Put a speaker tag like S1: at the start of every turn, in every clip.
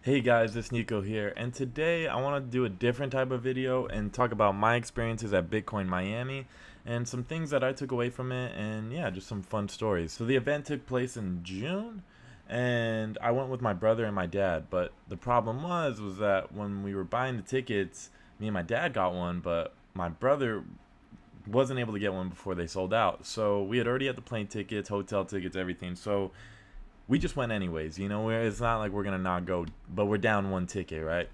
S1: Hey guys, it's Nico here, and today I want to do a different type of video and talk about my experiences at Bitcoin Miami and some things that I took away from it, and yeah, just some fun stories. So the event took place in June, and I went with my brother and my dad, but the problem was that when we were buying the tickets, me and my dad got one, but my brother wasn't able to get one before they sold out. So we had already had the plane tickets, hotel tickets, everything. So we just went anyways. It's not like we're gonna not go, but we're down one ticket, right?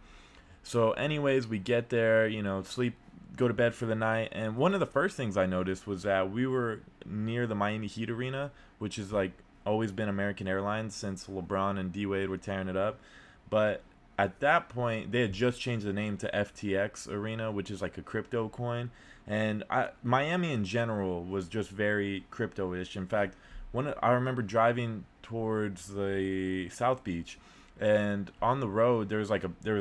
S1: So, anyways, we get there, sleep, go to bed for the night, and one of the first things I noticed was that we were near the Miami Heat Arena, which is like always been American Airlines since LeBron and D Wade were tearing it up. But at that point, they had just changed the name to FTX Arena, which is like a crypto coin. And Miami in general was just very crypto-ish. In fact, I remember driving towards the South Beach, and on the road there was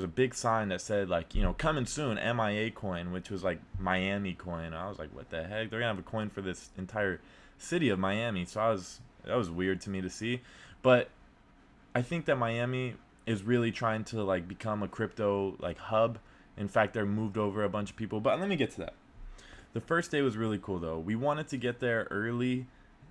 S1: a big sign that said, like, coming soon, MIA coin, which was like Miami coin. I was like, what the heck? They're gonna have a coin for this entire city of Miami. So that was weird to me to see. But I think that Miami is really trying to like become a crypto like hub. In fact, they're moved over a bunch of people. But let me get to that. The first day was really cool though. We wanted to get there early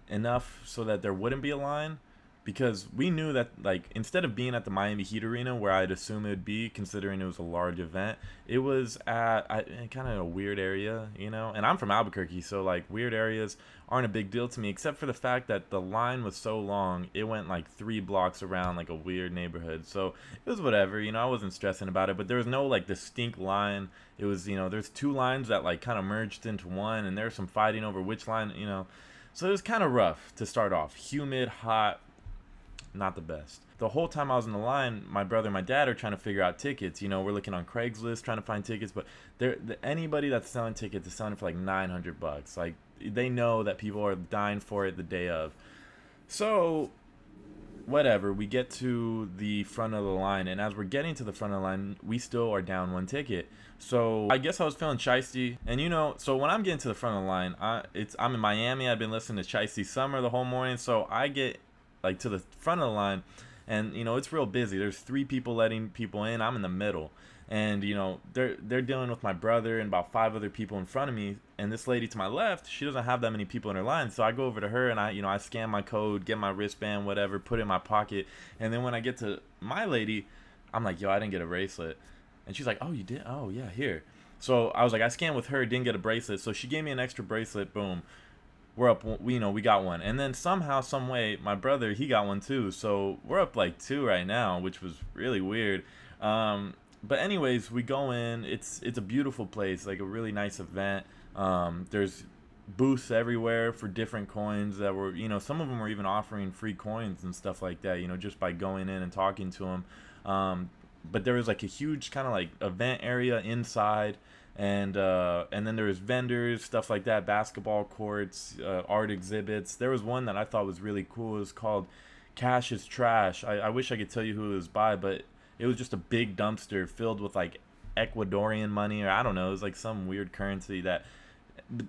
S1: enough so that there wouldn't be a line, because we knew that, like, instead of being at the Miami Heat Arena where I'd assume it would be, considering it was a large event, it was at kind of a weird area, and I'm from Albuquerque, so like weird areas aren't a big deal to me, except for the fact that the line was so long it went like 3 blocks around like a weird neighborhood. So it was whatever, I wasn't stressing about it, but there was no like distinct line. It was, there's two lines that like kind of merged into one, and there's some fighting over which line. So it was kind of rough to start off. Humid, hot, not the best. The whole time I was in the line, my brother and my dad are trying to figure out tickets. We're looking on Craigslist trying to find tickets, but anybody that's selling tickets is selling for like $900. Like, they know that people are dying for it the day of. So whatever, we get to the front of the line, and as we're getting to the front of the line, we still are down one ticket. So I guess I was feeling shiesty, and so when I'm getting to the front of the line, I'm in Miami. I've been listening to Shiesty Summer the whole morning, so I get like to the front of the line, and it's real busy. There's 3 people letting people in. I'm in the middle, and they're dealing with my brother and about 5 other people in front of me, and this lady to my left, she doesn't have that many people in her line. So I go over to her, and I scan my code, get my wristband, whatever, put it in my pocket, and then when I get to my lady, I'm like, yo, I didn't get a bracelet. And she's like, oh, you did? Oh yeah, here. So I was like, I scanned with her, didn't get a bracelet, so she gave me an extra bracelet. Boom, we're up. We got one, and then somehow, some way, my brother, he got one too. So we're up like 2 right now, which was really weird. But anyways, we go in. It's a beautiful place, like a really nice event. There's booths everywhere for different coins that were, some of them were even offering free coins and stuff like that, just by going in and talking to them. But there was like a huge kind of like event area inside, and then there was vendors, stuff like that, basketball courts, art exhibits. There was one that I thought was really cool. It was called Cash is Trash. I wish I could tell you who it was by, but it was just a big dumpster filled with like Ecuadorian money, or I don't know, it was like some weird currency that,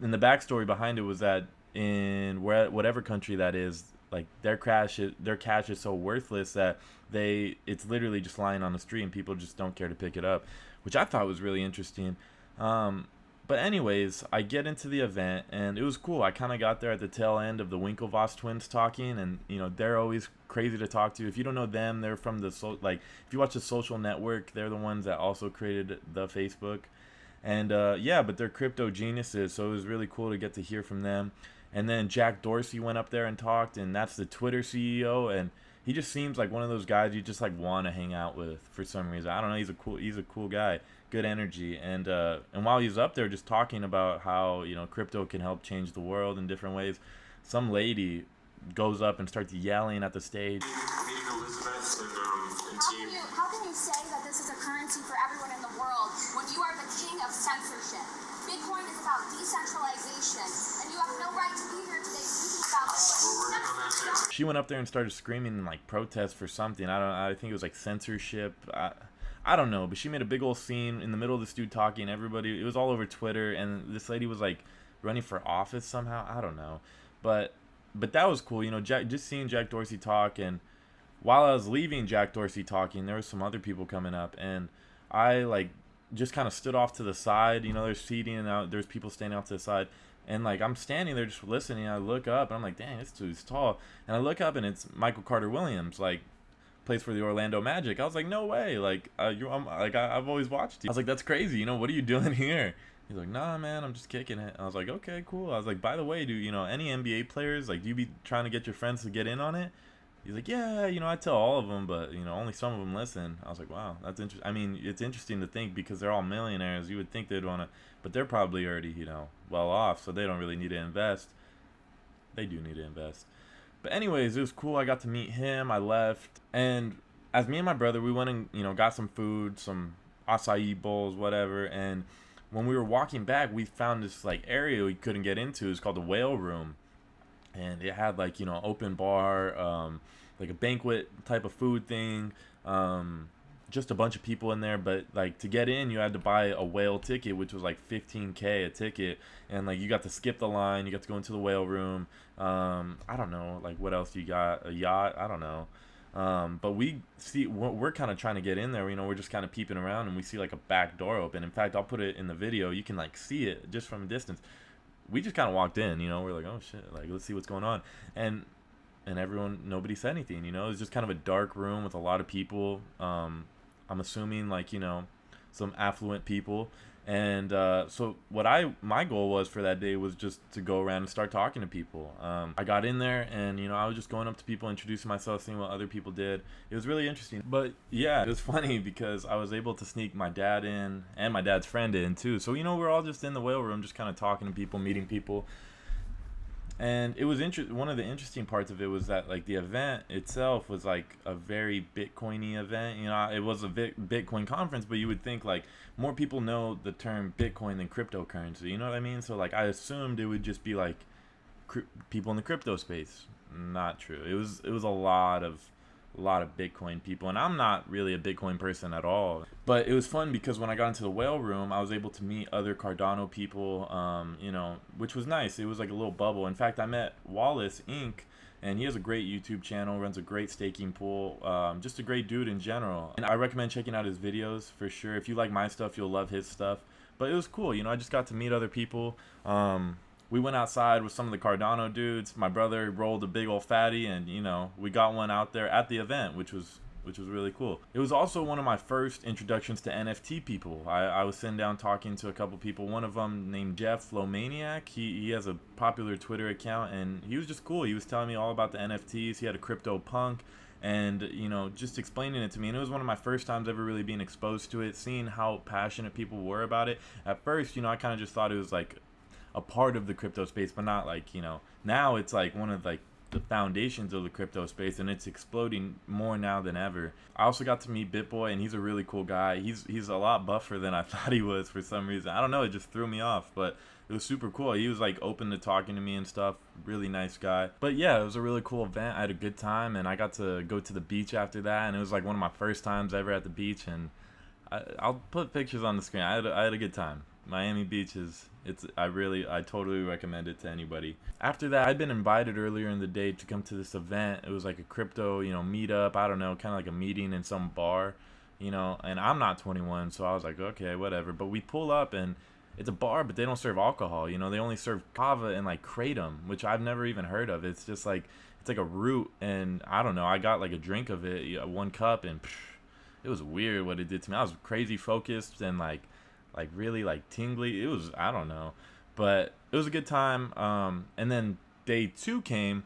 S1: and the backstory behind it was that in whatever country that is, like their cash is so worthless that it's literally just lying on the street and people just don't care to pick it up, which I thought was really interesting. But anyways, I get into the event, and it was cool. I kind of got there at the tail end of the Winklevoss twins talking, and they're always crazy to talk to. If you don't know them, they're from if you watch the Social Network, they're the ones that also created the Facebook. And yeah, but they're crypto geniuses, so it was really cool to get to hear from them. And then Jack Dorsey went up there and talked, and that's the Twitter CEO, and he just seems like one of those guys you just like want to hang out with for some reason. I don't know, he's a cool guy, good energy. And while he's up there just talking about how crypto can help change the world in different ways, some lady goes up and starts yelling at the stage.
S2: Meeting Elizabeth and team. How can you say that this is a currency for everyone in the world when you are the king of censorship? Bitcoin is about decentralization, and you have no right to be here today speaking about this.
S1: She went up there and started screaming and like protest for something. I think it was like censorship. I don't know, but she made a big old scene in the middle of this dude talking. Everybody, it was all over Twitter, and this lady was like running for office somehow. I don't know, but that was cool. Just seeing Jack Dorsey talk, and while I was leaving Jack Dorsey talking, there was some other people coming up, and I like just kind of stood off to the side. You know, there's seating and out, there's people standing off to the side, and like I'm standing there just listening. And I look up and I'm like, dang, this dude's tall. And I look up and it's Michael Carter Williams, like plays for the Orlando Magic. I was like, no way, like I've always watched you. I was like, that's crazy. You know, what are you doing here? He's like, nah, man, I'm just kicking it. I was like, okay, cool. I was like, by the way, do you know any NBA players? Like, do you be trying to get your friends to get in on it? He's like, yeah, you know, I tell all of them, but you know, only some of them listen. I was like, wow, that's interesting. I mean, it's interesting to think because they're all millionaires. You would think they'd want to, but they're probably already, you know, well off, so they don't really need to invest. They do need to invest. But anyways, it was cool. I got to meet him. I left, and as me and my brother, we went and you know got some food, some acai bowls, whatever. And when we were walking back, we found this like area we couldn't get into. It's called the Whale Room, and it had like you know open bar, like a banquet type of food thing, just a bunch of people in there. But like to get in, you had to buy a whale ticket, which was like 15K a ticket, and like you got to skip the line, you got to go into the whale room. I don't know, like what else you got? A yacht? I don't know. But we're kind of trying to get in there. You know, we're just kind of peeping around, and we see like a back door open. In fact, I'll put it in the video. You can like see it just from a distance. We just kind of walked in, you know, we're like, oh shit, like let's see what's going on. And everyone, nobody said anything, you know. It was just kind of a dark room with a lot of people. I'm assuming like, you know, some affluent people. And so my goal was for that day was just to go around and start talking to people. I got in there and you know I was just going up to people, introducing myself, seeing what other people did. It was really interesting. But yeah, it was funny because I was able to sneak my dad in and my dad's friend in too. So you know we're all just in the whale room, just kind of talking to people, meeting people. And it was one of the interesting parts of it was that like the event itself was like a very Bitcoiny event. You know, it was a Bitcoin conference, but you would think like more people know the term Bitcoin than cryptocurrency. You know what I mean? So like I assumed it would just be like people in the crypto space. Not true. It was a lot of Bitcoin people, and I'm not really a Bitcoin person at all. But it was fun because when I got into the whale room, I was able to meet other Cardano people, you know, which was nice. It was like a little bubble. In fact, I met Wallace Inc., and he has a great YouTube channel, runs a great staking pool, just a great dude in general. And I recommend checking out his videos for sure. If you like my stuff, you'll love his stuff. But it was cool, you know, I just got to meet other people. We went outside with some of the Cardano dudes. My brother rolled a big old fatty, and you know we got one out there at the event, which was really cool. It was also one of my first introductions to NFT people. I was sitting down talking to a couple people. One of them named Jeff Flowmaniac. He has a popular Twitter account, and he was just cool. He was telling me all about the NFTs. He had a crypto punk, and you know just explaining it to me. And it was one of my first times ever really being exposed to it, seeing how passionate people were about it. At first, you know, I kind of just thought it was like a part of the crypto space, but not like, you know, now it's like one of like the foundations of the crypto space, and it's exploding more now than ever. I also got to meet BitBoy, and he's a really cool guy. He's a lot buffer than I thought he was for some reason. I don't know, it just threw me off, but it was super cool. He was like open to talking to me and stuff. Really nice guy. But yeah, it was a really cool event. I had a good time, and I got to go to the beach after that, and it was like one of my first times ever at the beach, and I'll put pictures on the screen. I had a good time. Miami Beach I totally recommend it to anybody. After that, I'd been invited earlier in the day to come to this event. It was like a crypto, you know, meetup. I don't know, kind of like a meeting in some bar, you know. And I'm not 21, so I was like, okay, whatever. But we pull up and it's a bar, but they don't serve alcohol. You know, they only serve kava and like kratom, which I've never even heard of. It's just like it's like a root, and I don't know. I got like a drink of it, one cup, and it was weird what it did to me. I was crazy focused and like really like tingly. It was, I don't know, but it was a good time. And then day 2 came.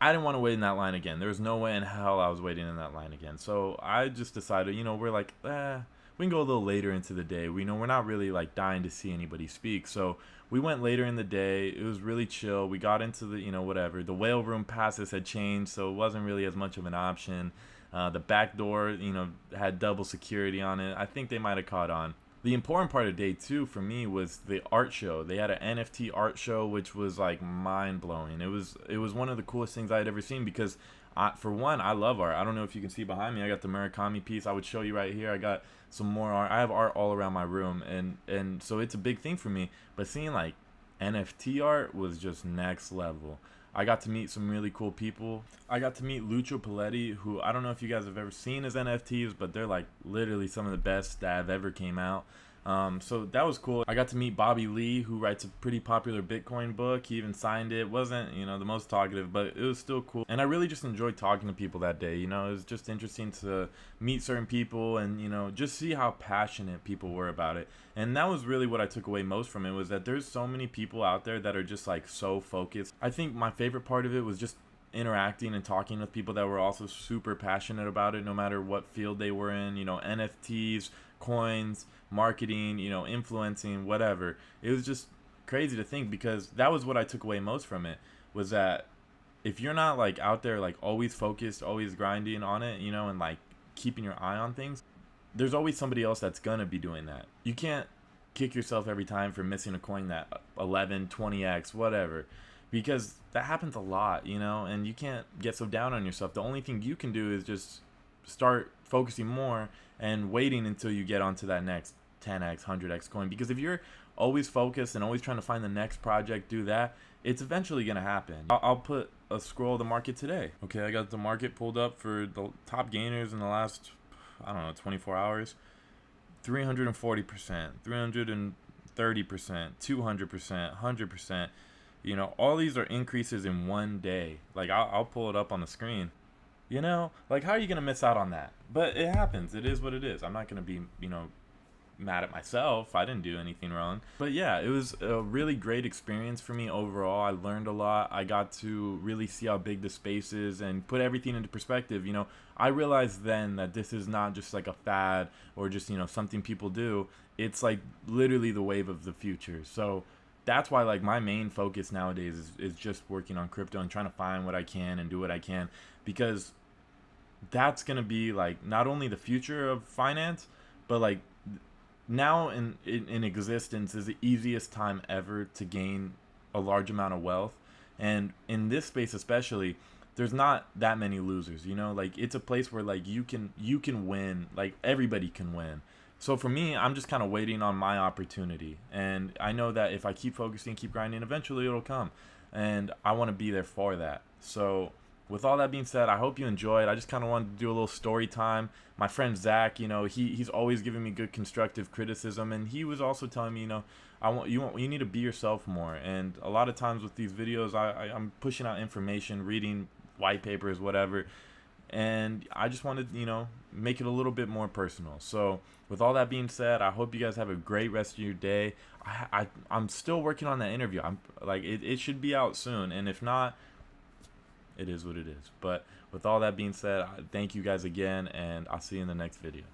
S1: I didn't want to wait in that line again. There was no way in hell I was waiting in that line again. So I just decided, you know, we're like, we can go a little later into the day. We know we're not really like dying to see anybody speak. So we went later in the day. It was really chill. We got into the, you know, whatever. The whale room passes had changed, so it wasn't really as much of an option. The back door, you know, had double security on it. I think they might have caught on. The important part of day 2 for me was the art show. They had an NFT art show, which was like mind blowing. It was one of the coolest things I had ever seen because, for one, I love art. I don't know if you can see behind me. I got the Murakami piece. I would show you right here. I got some more art. I have art all around my room, and so it's a big thing for me. But seeing like NFT art was just next level. I got to meet some really cool people. I got to meet Lucio Paletti, who I don't know if you guys have ever seen his NFTs, but they're like literally some of the best that have ever came out. So that was cool. I got to meet Bobby Lee, who writes a pretty popular Bitcoin book. He even signed it. Wasn't, the most talkative, but it was still cool. And I really just enjoyed talking to people that day. It was just interesting to meet certain people and, just see how passionate people were about it. And that was really what I took away most from it, was that there's so many people out there that are just like so focused. I think my favorite part of it was just interacting and talking with people that were also super passionate about it, no matter what field they were in, NFTs, coins, marketing, influencing, whatever. It was just crazy to think, because that was what I took away most from it, was that if you're not like out there like always focused, always grinding on it, and like keeping your eye on things, there's always somebody else that's gonna be doing that. You can't kick yourself every time for missing a coin that 11, 20x, whatever, because that happens a lot, and you can't get so down on yourself. The only thing you can do is just start focusing more and waiting until you get onto that next 10x, 100x coin. Because if you're always focused and always trying to find the next project, do that, it's eventually going to happen. I'll put a scroll of the market today. Okay, I got the market pulled up for the top gainers in the last, 24 hours. 340%, 330%, 200%, 100%. All these are increases in one day. Like, I'll pull it up on the screen. Like, how are you going to miss out on that? But it happens. It is what it is. I'm not going to be, mad at myself. I didn't do anything wrong. But yeah, it was a really great experience for me overall. I learned a lot. I got to really see how big the space is and put everything into perspective. I realized then that this is not just like a fad or just, something people do. It's like literally the wave of the future. So that's why like my main focus nowadays is just working on crypto and trying to find what I can and do what I can, because that's going to be like not only the future of finance, but like now in existence is the easiest time ever to gain a large amount of wealth. And in this space especially, there's not that many losers. Like it's a place where like you can win, like everybody can win. So for me, I'm just kind of waiting on my opportunity, and I know that if I keep focusing, keep grinding, eventually it'll come, and I want to be there for that. So with all that being said, I hope you enjoyed. I just kind of wanted to do a little story time. My friend Zach, he's always giving me good constructive criticism, and he was also telling me, you need to be yourself more. And a lot of times with these videos, I'm pushing out information, reading white papers, whatever, and I just wanted, make it a little bit more personal. So with all that being said, I hope you guys have a great rest of your day. I'm still working on that interview. I'm like, it should be out soon, and if not, it is what it is. But with all that being said, thank you guys again, and I'll see you in the next video.